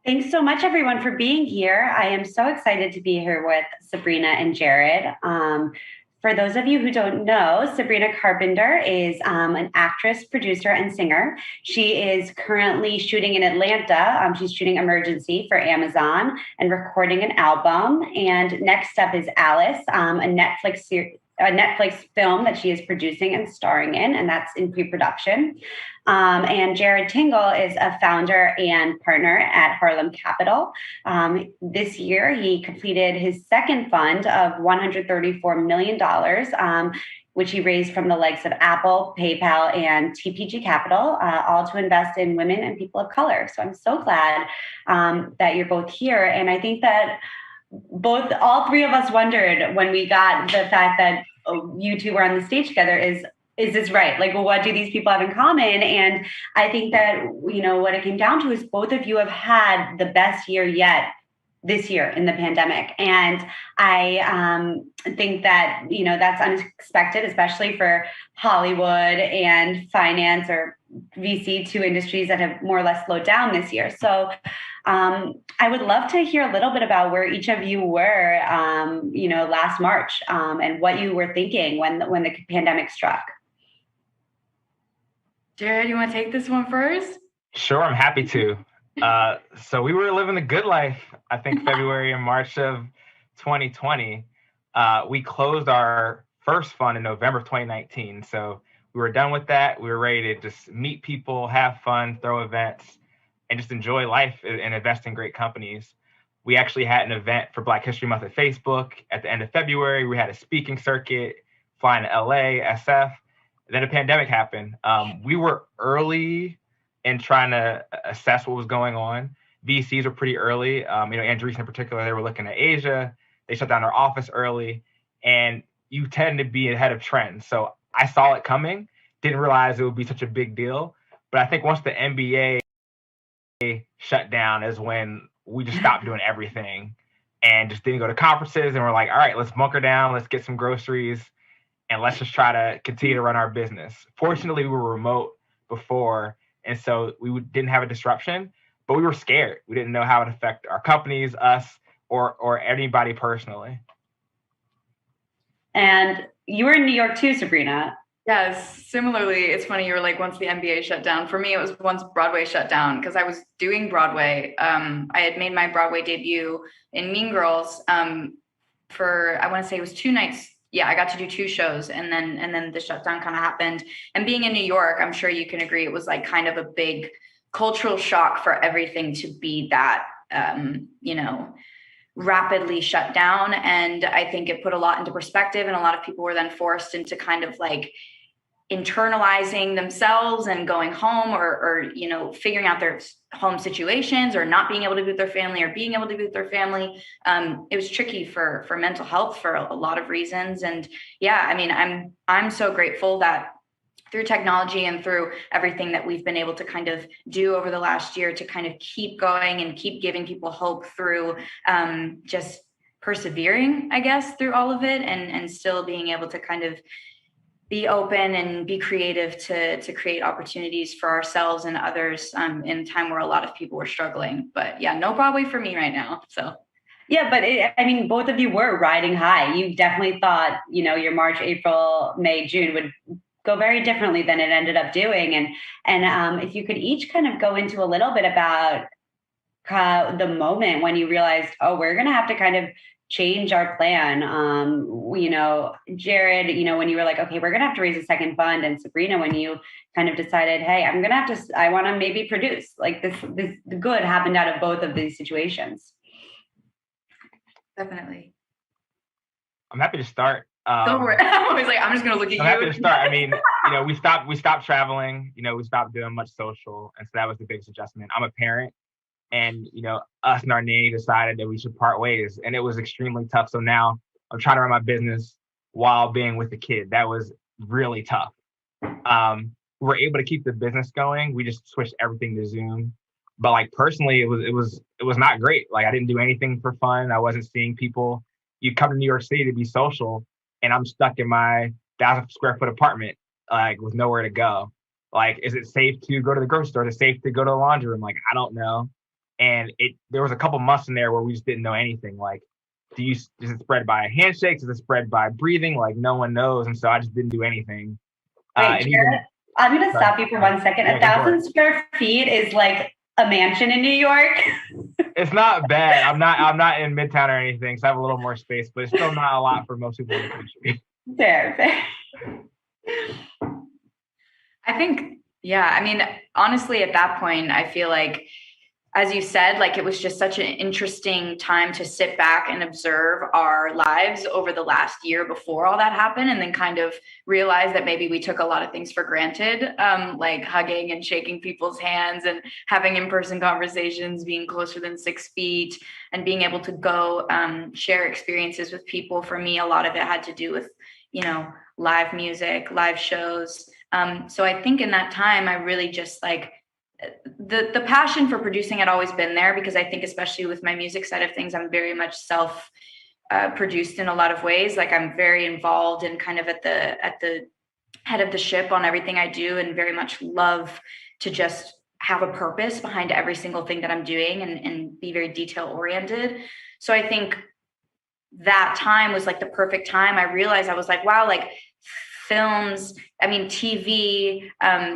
Thanks so much, everyone, for being here. I am so excited to be here with Sabrina and Jarrid. For those of you who don't know, Sabrina Carpenter is an actress, producer, and singer. She is currently shooting in Atlanta. She's shooting Emergency for Amazon and recording an album. And next up is Alice, a Netflix film that she is producing and starring in, and that's in pre-production. And Jarrid Tingle is a founder and partner at Harlem Capital. This year, he completed his second fund of $134 million, which he raised from the likes of Apple, PayPal, and TPG Capital, all to invest in women and people of color. So I'm so glad that you're both here. And I think that all three of us wondered when we got the fact that you two were on the stage together is this right? Like, well, what do these people have in common? And I think that, what it came down to is both of you have had the best year yet this year in the pandemic. And I think that, that's unexpected, especially for Hollywood and finance or VC, two industries that have more or less slowed down this year. So I would love to hear a little bit about where each of you were, last March, and what you were thinking when the pandemic struck. Jarrid, you want to take this one first? Sure, I'm happy to. So we were living the good life, I think February and March of 2020. We closed our first fund in November of 2019. So we were done with that. We were ready to just meet people, have fun, throw events, and just enjoy life and invest in great companies. We actually had an event for Black History Month at Facebook at the end of February. We had a speaking circuit, flying to LA, SF. Then a pandemic happened. We were early in trying to assess what was going on. VCs were pretty early. Andreessen in particular, they were looking at Asia. They shut down their office early, and you tend to be ahead of trends. So I saw it coming, didn't realize it would be such a big deal. But I think once the NBA shut down is when we just stopped doing everything and just didn't go to conferences. And we're like, all right, let's bunker down, let's get some groceries, and let's just try to continue to run our business. Fortunately, we were remote before, and so we didn't have a disruption, but we were scared. We didn't know how it would affect our companies, us, or anybody personally. And you were in New York too, Sabrina. Yes, similarly, it's funny, you were like, once the NBA shut down. For me, it was once Broadway shut down, because I was doing Broadway. I had made my Broadway debut in Mean Girls for, I want to say it was 2 nights. Yeah, I got to do 2 shows, and then the shutdown kind of happened. And being in New York, I'm sure you can agree, it was like kind of a big cultural shock for everything to be that, rapidly shut down. And I think it put a lot into perspective, and a lot of people were then forced into kind of like internalizing themselves and going home or figuring out their home situations, or not being able to be with their family or being able to be with their family. It was tricky for mental health for a lot of reasons. And yeah, I mean, I'm so grateful that through technology and through everything that we've been able to kind of do over the last year to kind of keep going and keep giving people hope through just persevering, I guess, through all of it, and still being able to kind of be open and be creative to create opportunities for ourselves and others in a time where a lot of people were struggling. But yeah, no Broadway for me right now. So. Yeah, but both of you were riding high. You definitely thought, your March, April, May, June would go very differently than it ended up doing. And if you could each kind of go into a little bit about the moment when you realized, oh, we're going to have to kind of change our plan. Jarrid, when you were like, okay, we're going to have to raise a second fund. And Sabrina, when you kind of decided, hey, I want to maybe produce, like this the good happened out of both of these situations. Definitely. I'm happy to start. Go for it. I'm always like, I'm just going to look at you. I'm happy to start. I mean, we stopped traveling, we stopped doing much social. And so that was the biggest adjustment. I'm a parent, and, us and our nanny decided that we should part ways, and it was extremely tough. So now I'm trying to run my business while being with the kid. That was really tough. We were able to keep the business going. We just switched everything to Zoom. But like personally, it was not great. Like I didn't do anything for fun. I wasn't seeing people. You come to New York City to be social, and I'm stuck in my 1,000-square-foot apartment, like with nowhere to go. Like, is it safe to go to the grocery store? Is it safe to go to the laundry room? Like, I don't know. And there was a couple months in there where we just didn't know anything. Like, is it spread by handshakes? Is it spread by breathing? Like, no one knows. And so I just didn't do anything. Wait, Jarrid, I'm going to stop you for 1 second. 1,000 square feet is like a mansion in New York. It's not bad. I'm not in Midtown or anything, so I have a little more space, but it's still not a lot for most people in the country. Fair. I think, yeah, I mean, honestly, at that point, I feel like, as you said, like it was just such an interesting time to sit back and observe our lives over the last year before all that happened, and then kind of realize that maybe we took a lot of things for granted, like hugging and shaking people's hands and having in-person conversations, being closer than 6 feet, and being able to go share experiences with people. For me, a lot of it had to do with, live music, live shows. So I think in that time, I really just like, the passion for producing had always been there, because I think especially with my music side of things, I'm very much self produced in a lot of ways. Like I'm very involved and kind of at the head of the ship on everything I do, and very much love to just have a purpose behind every single thing that I'm doing, and be very detail oriented. So I think that time was like the perfect time. I realized, I was like, wow, like films, TV,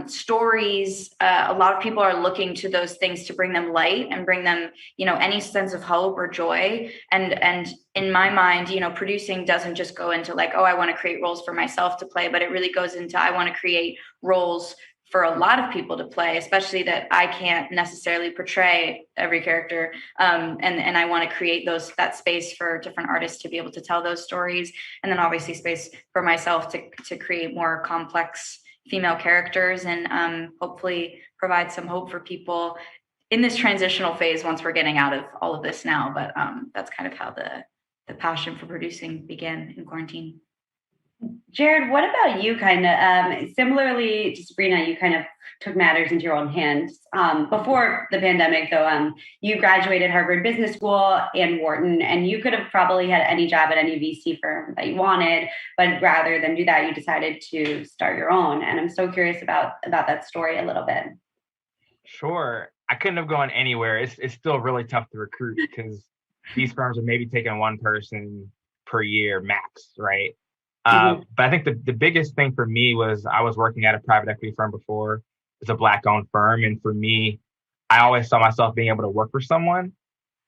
stories, a lot of people are looking to those things to bring them light and bring them, any sense of hope or joy. And in my mind, producing doesn't just go into like, oh, I want to create roles for myself to play, but it really goes into, I want to create roles for a lot of people to play, especially that I can't necessarily portray every character. And I want to create that space for different artists to be able to tell those stories. And then obviously space for myself to create more complex female characters, and hopefully provide some hope for people in this transitional phase once we're getting out of all of this now. But that's kind of how the passion for producing began in quarantine. Jarrid, what about you? Kind of similarly to Sabrina, you kind of took matters into your own hands before the pandemic, though. You graduated Harvard Business School and Wharton, and you could have probably had any job at any VC firm that you wanted, but rather than do that, you decided to start your own. And I'm so curious about that story a little bit. Sure. I couldn't have gone anywhere. It's still really tough to recruit, because these firms are maybe taking one person per year max, right? But I think the biggest thing for me was, I was working at a private equity firm before. It's a Black-owned firm. And for me, I always saw myself being able to work for someone.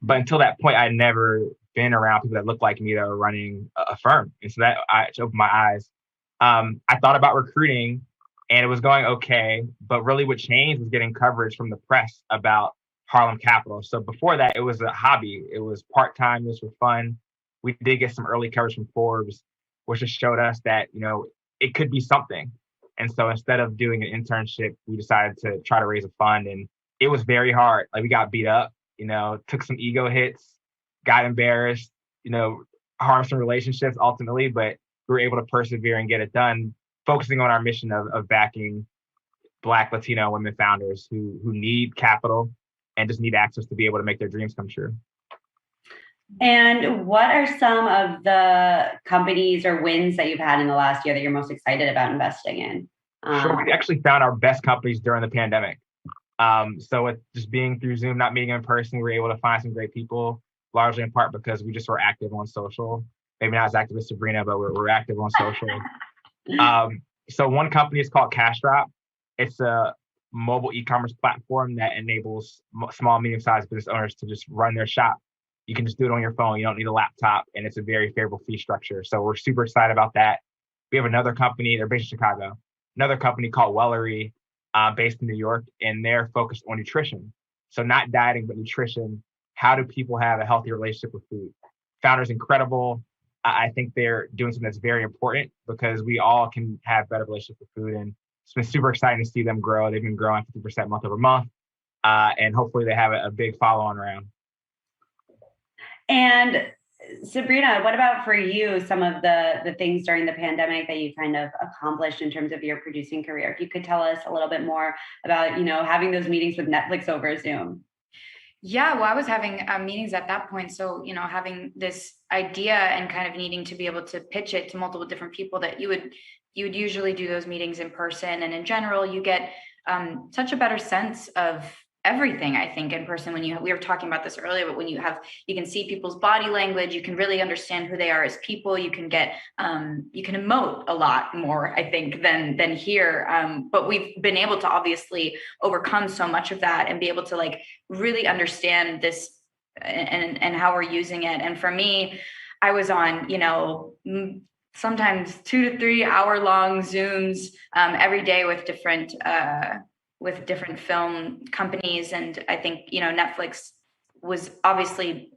But until that point, I'd never been around people that looked like me that were running a firm. And so that opened my eyes. I thought about recruiting, and it was going okay. But really what changed was getting coverage from the press about Harlem Capital. So before that, it was a hobby. It was part-time. It was for fun. We did get some early coverage from Forbes, which just showed us that, it could be something. And so instead of doing an internship, we decided to try to raise a fund. And it was very hard. Like, we got beat up, took some ego hits, got embarrassed, harmed some relationships ultimately, but we were able to persevere and get it done, focusing on our mission of backing Black, Latino, women founders who need capital and just need access to be able to make their dreams come true. And what are some of the companies or wins that you've had in the last year that you're most excited about investing in? Sure. We actually found our best companies during the pandemic. So with just being through Zoom, not meeting in person, we were able to find some great people, largely in part because we just were active on social. Maybe not as active as Sabrina, but we're active on social. So one company is called Cash Drop. It's a mobile e-commerce platform that enables small, medium-sized business owners to just run their shop. You can just do it on your phone. You don't need a laptop, and it's a very favorable fee structure. So we're super excited about that. We have another company, they're based in Chicago, another company called Wellery, based in New York, and they're focused on nutrition. So not dieting, but nutrition. How do people have a healthy relationship with food? Founder's incredible. I think they're doing something that's very important, because we all can have better relationship with food. And it's been super exciting to see them grow. They've been growing 50% month over month. And hopefully they have a big follow-on round. And Sabrina, what about for you, some of the things during the pandemic that you kind of accomplished in terms of your producing career? If you could tell us a little bit more about, having those meetings with Netflix over Zoom. Yeah, well, I was having meetings at that point. So, having this idea and kind of needing to be able to pitch it to multiple different people, that you would usually do those meetings in person. And in general, you get such a better sense of everything, I think, in person. When we were talking about this earlier, but when you can see people's body language, you can really understand who they are as people. You can get, you can emote a lot more, I think, than here. But we've been able to obviously overcome so much of that and be able to like really understand this and how we're using it. And for me, I was on, sometimes 2 to 3 hour long Zooms every day with different film companies. And I think, Netflix was obviously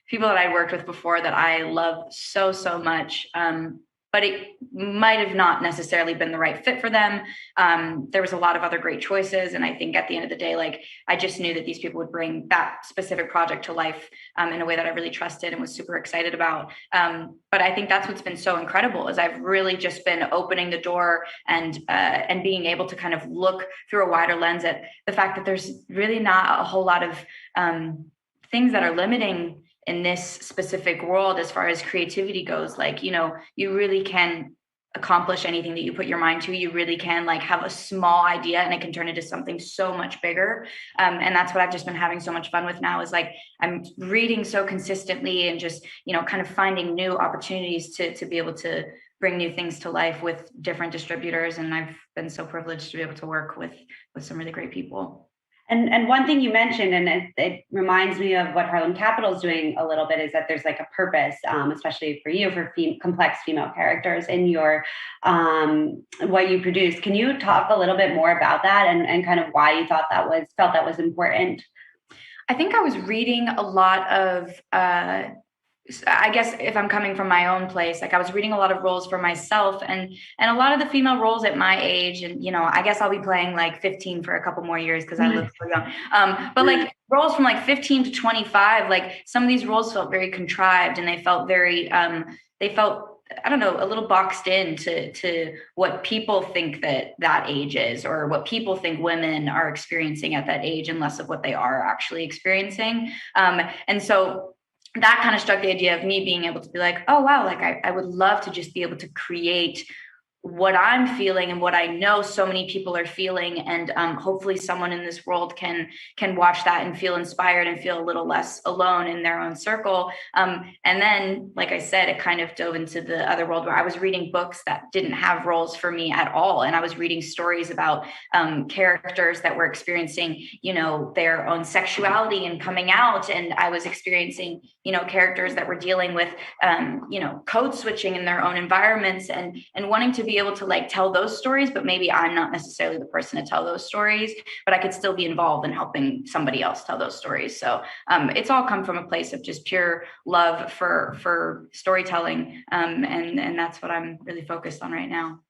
people that I worked with before that I love so, so much. But it might have not necessarily been the right fit for them. There was a lot of other great choices. And I think at the end of the day, like, I just knew that these people would bring that specific project to life in a way that I really trusted and was super excited about. But I think that's what's been so incredible is I've really just been opening the door and being able to kind of look through a wider lens at the fact that there's really not a whole lot of things that are limiting in this specific world as far as creativity goes. Like, you really can accomplish anything that you put your mind to. You really can like have a small idea and it can turn into something so much bigger. And that's what I've just been having so much fun with now is like, I'm reading so consistently and just, kind of finding new opportunities to be able to bring new things to life with different distributors. And I've been so privileged to be able to work with some really great people. And one thing you mentioned, and it reminds me of what Harlem Capital is doing a little bit, is that there's like a purpose, especially for you, for complex female characters in your what you produce. Can you talk a little bit more about that and kind of why you felt that was important? I think I was reading a lot of I guess if I'm coming from my own place, like I was reading a lot of roles for myself and a lot of the female roles at my age. And, I guess I'll be playing like 15 for a couple more years because I look so young. But like roles from like 15 to 25, like some of these roles felt very contrived and they felt very, I don't know, a little boxed in to what people think that age is or what people think women are experiencing at that age and less of what they are actually experiencing. And so that kind of struck the idea of me being able to be like, oh, wow, like I would love to just be able to create what I'm feeling and what I know so many people are feeling. And hopefully someone in this world can watch that and feel inspired and feel a little less alone in their own circle. And then, like I said, it kind of dove into the other world where I was reading books that didn't have roles for me at all. And I was reading stories about characters that were experiencing, their own sexuality and coming out. And I was experiencing, characters that were dealing with, code switching in their own environments and wanting to be able to like tell those stories, but maybe I'm not necessarily the person to tell those stories, but I could still be involved in helping somebody else tell those stories. So it's all come from a place of just pure love for storytelling. And that's what I'm really focused on right now.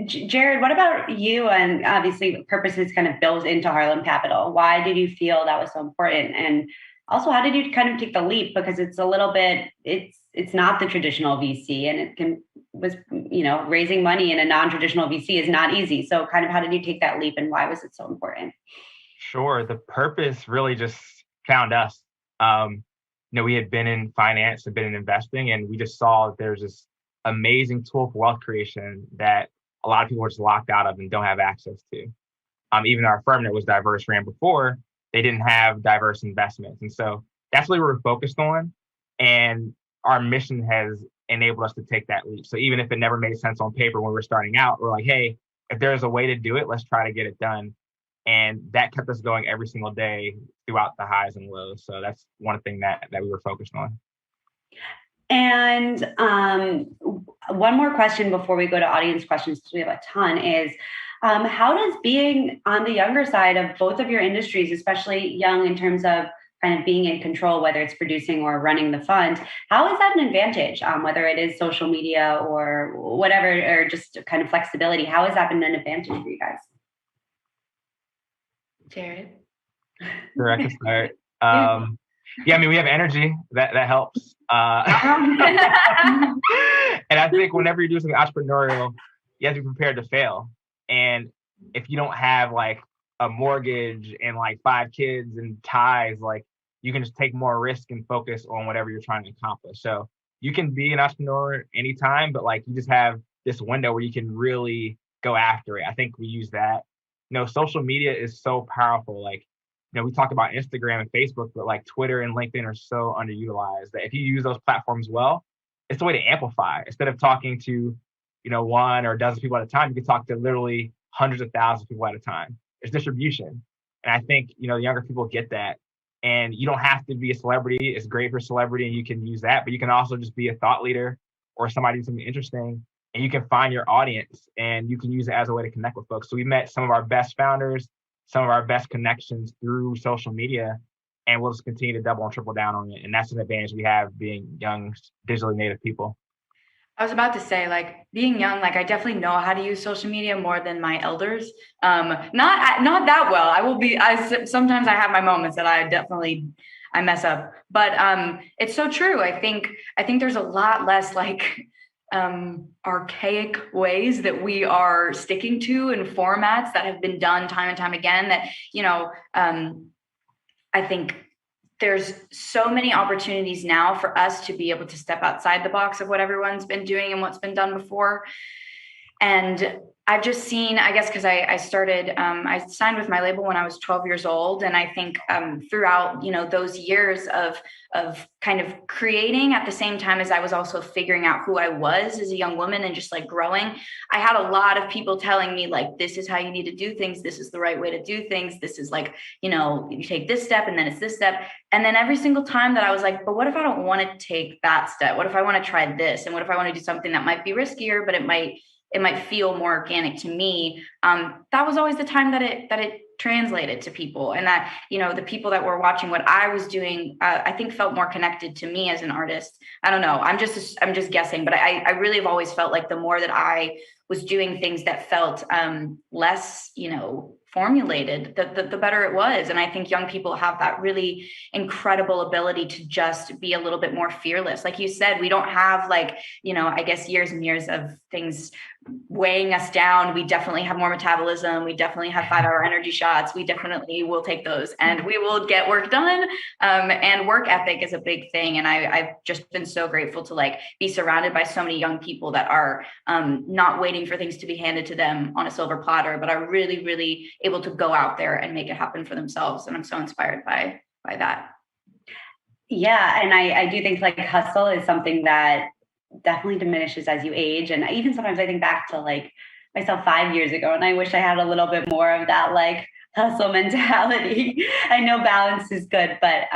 Jarrid, what about you? And obviously purpose is kind of built into Harlem Capital. Why did you feel that was so important? And also, how did you kind of take the leap? Because it's a little bit, it's not the traditional VC, and raising money in a non-traditional VC is not easy. So kind of how did you take that leap and why was it so important? Sure. The purpose really just found us. We had been in finance and been in investing, and we just saw that there's this amazing tool for wealth creation that a lot of people are just locked out of and don't have access to. Even our firm that was diverse ran before, they didn't have diverse investments. And so that's what we were focused on. And our mission has enabled us to take that leap. So even if it never made sense on paper when we were starting out, we're like, hey, if there's a way to do it, let's try to get it done. And that kept us going every single day throughout the highs and lows. So that's one thing that we were focused on. And one more question before we go to audience questions, because we have a ton, is how does being on the younger side of both of your industries, especially young in terms of kind of being in control, whether it's producing or running the fund, how is that an advantage? Whether it is social media or whatever, or just kind of flexibility, how has that been an advantage for you guys? Jarrid? Sure, I can start. Yeah, I mean, we have energy that helps. And I think whenever you're doing something entrepreneurial, you have to be prepared to fail. And if you don't have like a mortgage and like 5 kids and ties, like you can just take more risk and focus on whatever you're trying to accomplish. So you can be an entrepreneur anytime, but like you just have this window where you can really go after it. I think we use that. social media is so powerful. Like, we talk about Instagram and Facebook, but like Twitter and LinkedIn are so underutilized that if you use those platforms well, it's a way to amplify. Instead of talking to, one or a dozen people at a time, you can talk to literally hundreds of thousands of people at a time. It's distribution. And I think, younger people get that. And you don't have to be a celebrity. It's great for celebrity and you can use that, but you can also just be a thought leader or somebody doing something interesting, and you can find your audience and you can use it as a way to connect with folks. So we met some of our best founders, some of our best connections through social media, and we'll just continue to double and triple down on it. And that's an advantage we have being young, digitally native people. I was about to say, like, being young, like, I definitely know how to use social media more than my elders. Not that well. Sometimes I have my moments that I mess up, but it's so true. I think there's a lot less like archaic ways that we are sticking to and formats that have been done time and time again that, I think there's so many opportunities now for us to be able to step outside the box of what everyone's been doing and what's been done before. And I've just seen, I guess, because I signed with my label when I was 12 years old. And I think throughout, those years of kind of creating at the same time as I was also figuring out who I was as a young woman and just like growing, I had a lot of people telling me like, this is how you need to do things. This is the right way to do things. This is like, you take this step and then it's this step. And then every single time that I was like, but what if I don't want to take that step? What if I want to try this? And what if I want to do something that might be riskier, but it might feel more organic to me. That was always the time that it translated to people, and that, the people that were watching what I was doing, I think felt more connected to me as an artist. I don't know. I'm just guessing, but I really have always felt like the more that I was doing things that felt less, formulated, the better it was. And I think young people have that really incredible ability to just be a little bit more fearless. Like you said, we don't have like, I guess years and years of things weighing us down. We definitely have more metabolism. We definitely have 5-hour energy shots. We definitely will take those and we will get work done. And work ethic is a big thing. And I've just been so grateful to like be surrounded by so many young people that are not waiting for things to be handed to them on a silver platter, but are really, really able to go out there and make it happen for themselves. And I'm so inspired by that. Yeah. And I do think like hustle is something that definitely diminishes as you age. And even sometimes I think back to like myself 5 years ago, and I wish I had a little bit more of that like hustle mentality. I know balance is good, but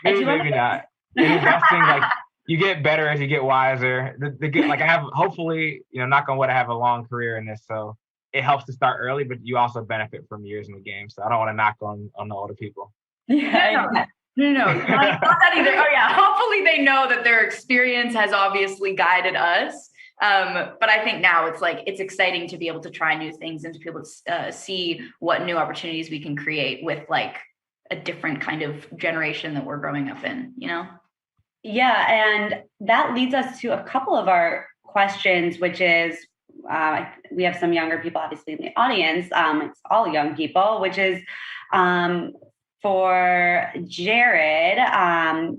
maybe not. In investing, like you get better as you get wiser. Like I have, hopefully, knock on wood, I have a long career in this, so it helps to start early, but you also benefit from years in the game. So I don't want to knock on the older people. Yeah. No, not that either. Oh yeah. Hopefully they know that their experience has obviously guided us. But I think now it's exciting to be able to try new things and to be able to see what new opportunities we can create with like a different kind of generation that we're growing up in, Yeah. And that leads us to a couple of our questions, which is, we have some younger people obviously in the audience. It's all young people, which is, for Jarrid,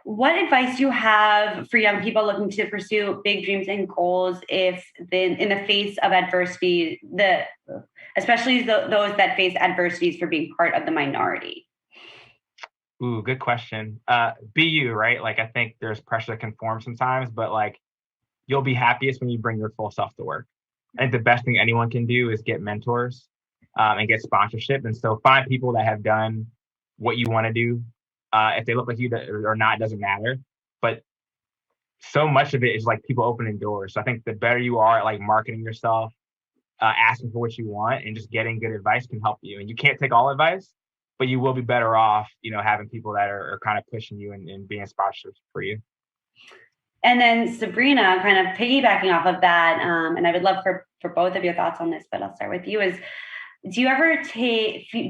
what advice do you have for young people looking to pursue big dreams and goals if in the face of adversity, especially those that face adversities for being part of the minority? Ooh, good question. Be you, right? Like I think there's pressure to conform sometimes, but like you'll be happiest when you bring your full self to work. I think the best thing anyone can do is get mentors. And get sponsorship. And so find people that have done what you want to do. If they look like you or not, it doesn't matter. But so much of it is like people opening doors. So I think the better you are at like marketing yourself, asking for what you want and just getting good advice can help you. And you can't take all advice, but you will be better off, having people that are kind of pushing you and being sponsors for you. And then Sabrina, kind of piggybacking off of that, and I would love for both of your thoughts on this, but I'll start with you, is do you ever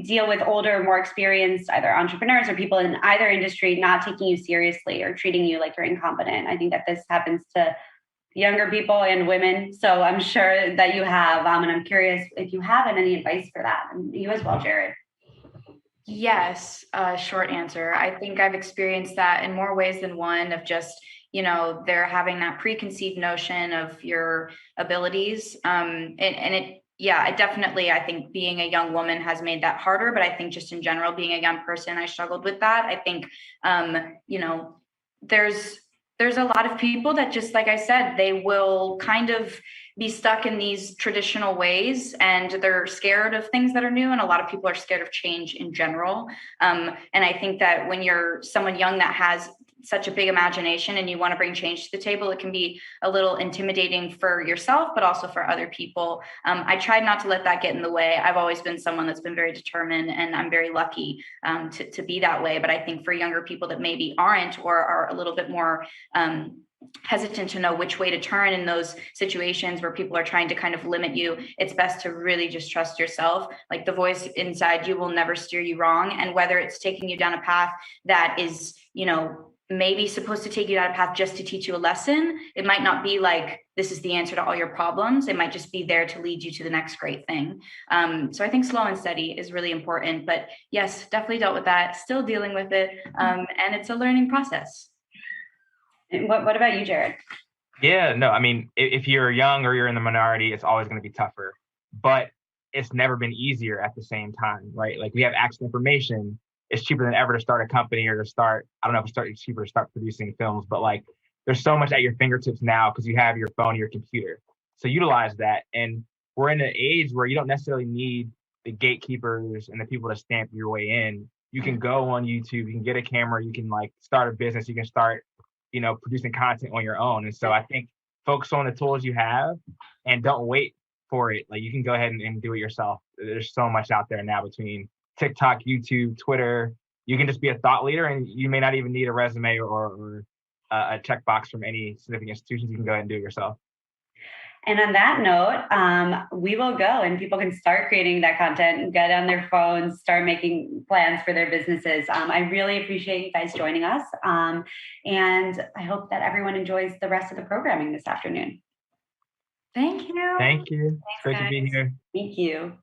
deal with older, more experienced either entrepreneurs or people in either industry not taking you seriously or treating you like you're incompetent? I think that this happens to younger people and women. So I'm sure that you have, and I'm curious if you have any advice for that. And you as well, Jarrid. Yes, short answer. I think I've experienced that in more ways than one, of just, they're having that preconceived notion of your abilities. And it yeah, I think being a young woman has made that harder, but I think just in general, being a young person, I struggled with that. I think, you know, there's a lot of people that, just like I said, they will kind of be stuck in these traditional ways, and they're scared of things that are new. And a lot of people are scared of change in general. And I think that when you're someone young that has such a big imagination and you want to bring change to the table, it can be a little intimidating for yourself, but also for other people. I tried not to let that get in the way. I've always been someone that's been very determined, and I'm very lucky to be that way. But I think for younger people that maybe aren't, or are a little bit more hesitant to know which way to turn in those situations where people are trying to kind of limit you, it's best to really just trust yourself. Like, the voice inside you will never steer you wrong. And whether it's taking you down a path that is, you know, maybe supposed to take you down a path just to teach you a lesson, it might not be like this is the answer to all your problems. It might just be there to lead you to the next great thing. So I think slow and steady is really important. But yes, definitely dealt with that, still dealing with it, and it's a learning process. And what about you, Jarrid? Yeah, no, I mean, if you're young or you're in the minority, it's always going to be tougher, but it's never been easier at the same time, right? Like, we have access to information. It's cheaper than ever to start a company, or to start, I don't know if it's cheaper to start producing films, but like, there's so much at your fingertips now because you have your phone, your computer. So utilize that. And we're in an age where you don't necessarily need the gatekeepers and the people to stamp your way in. You can go on YouTube, you can get a camera, you can like start a business, you can start, you know, producing content on your own. And so I think focus on the tools you have and don't wait for it. Like, you can go ahead and do it yourself. There's so much out there now between TikTok, YouTube, Twitter. You can just be a thought leader, and you may not even need a resume or a checkbox from any significant institutions. You can go ahead and do it yourself. And on that note, we will go, and people can start creating that content and get on their phones, start making plans for their businesses. I really appreciate you guys joining us. And I hope that everyone enjoys the rest of the programming this afternoon. Thank you. Thank you. It's great to be here. Thank you.